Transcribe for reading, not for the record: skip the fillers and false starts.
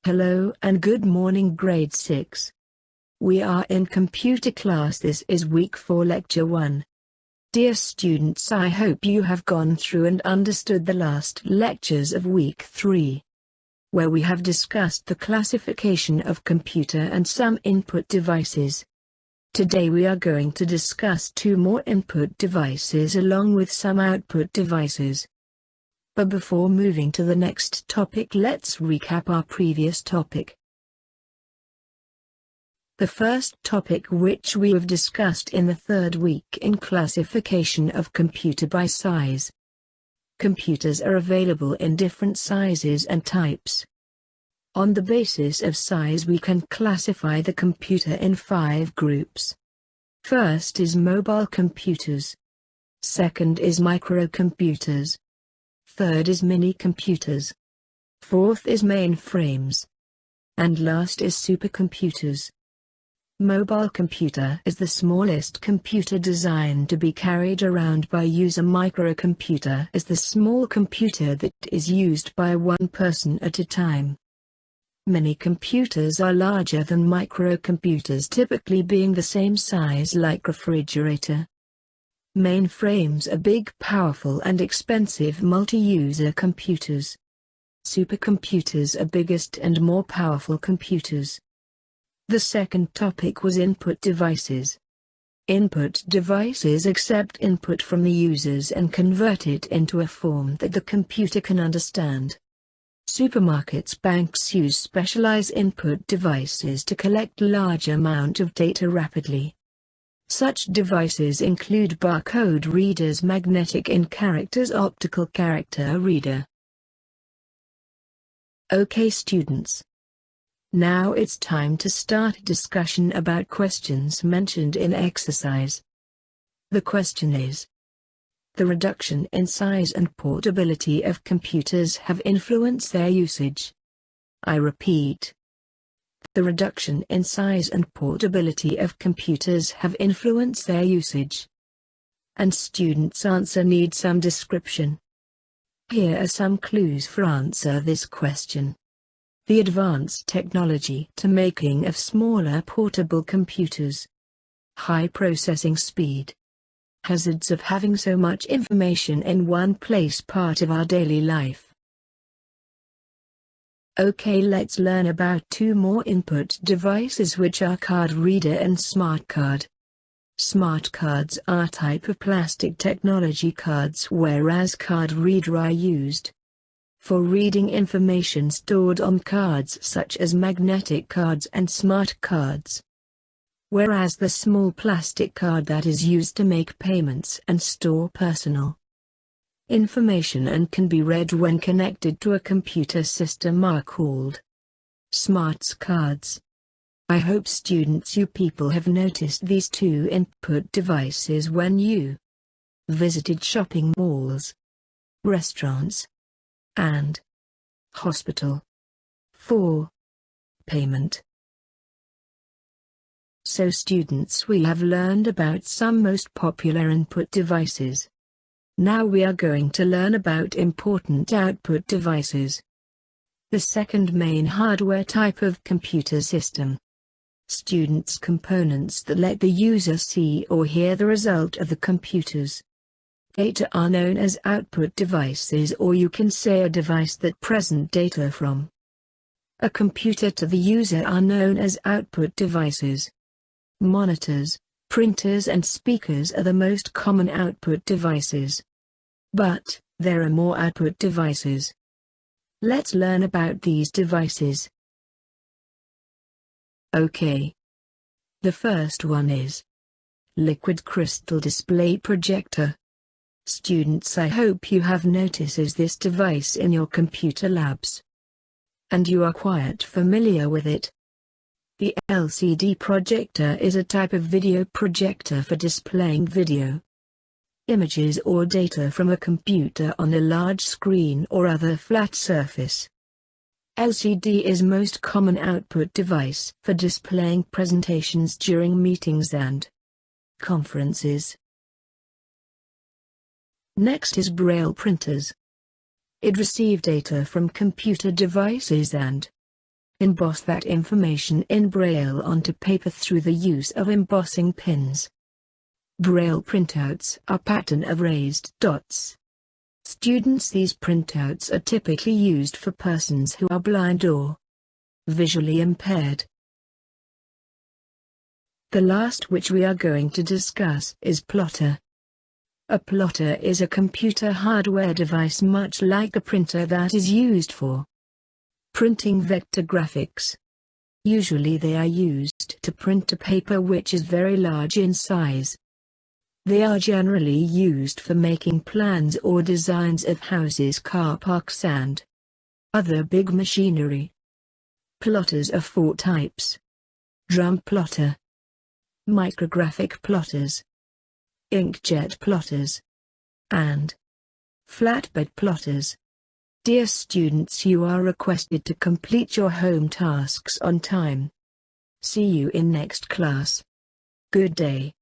Hello and good morning grade 6. We are in computer class. This is week 4 lecture 1. Dear students, I hope you have gone through and understood the last lectures of week 3, where we have discussed the classification of computer and some input devices. Today we are going to discuss 2 more input devices along with some output devices. But before moving to the next topic, let's recap our previous topic. The first topic which we have discussed in the 3rd week in classification of computer by size. Computers are available in different sizes and types. On the basis of size we can classify the computer in 5 groups. First is mobile computers. Second is microcomputers. Third is mini-computers. Fourth is mainframes. And last is supercomputers. Mobile computer is the smallest computer designed to be carried around by user. Microcomputer is the small computer that is used by one person at a time. Mini-computers are larger than microcomputers, typically being the same size like refrigerator. Mainframes are big, powerful and expensive multi-user computers. Supercomputers are biggest and more powerful computers. The second topic was input devices. Input devices accept input from the users and convert it into a form that the computer can understand. Supermarkets, banks use specialized input devices to collect large amount of data rapidly. Such devices include barcode readers, magnetic ink characters, optical character reader. Okay students. Now it's time to start a discussion about questions mentioned in exercise. The question is: the reduction in size and portability of computers have influenced their usage. I repeat. The reduction in size and portability of computers have influenced their usage. And students' answer needs some description. Here are some clues for answer this question. The advanced technology to making of smaller portable computers. High processing speed. Hazards of having so much information in one place, part of our daily life. Okay, let's learn about 2 more input devices, which are card reader and smart card. Smart cards are type of plastic technology cards, whereas card reader are used for reading information stored on cards such as magnetic cards and smart cards. Whereas the small plastic card that is used to make payments and store personal information and can be read when connected to a computer system are called smart cards. I hope students, you people, have noticed these 2 input devices when you visited shopping malls, restaurants, and hospital for payment. So students, we have learned about some most popular input devices. Now we are going to learn about important output devices. The second main hardware type of computer system. Students, components that let the user see or hear the result of the computer's data are known as output devices, or you can say a device that present data from a computer to the user are known as output devices. Monitors, printers and speakers are the most common output devices. But there are more output devices. Let's learn about these devices. Okay. The first one is liquid crystal display projector. Students, I hope you have noticed this device in your computer labs, and you are quite familiar with it. The LCD projector is a type of video projector for displaying video, images or data from a computer on a large screen or other flat surface. LCD is most common output device for displaying presentations during meetings and conferences. Next is Braille printers. It receives data from computer devices and Emboss that information in Braille onto paper through the use of embossing pins. Braille printouts are pattern of raised dots. Students, these printouts are typically used for persons who are blind or visually impaired. The last which we are going to discuss is plotter. A plotter is a computer hardware device much like a printer that is used for printing vector graphics. Usually they are used to print a paper which is very large in size. They are generally used for making plans or designs of houses, car parks and other big machinery. Plotters are 4 types: drum plotter, micrographic plotters, inkjet plotters, and flatbed plotters. Dear students, you are requested to complete your home tasks on time. See you in next class. Good day.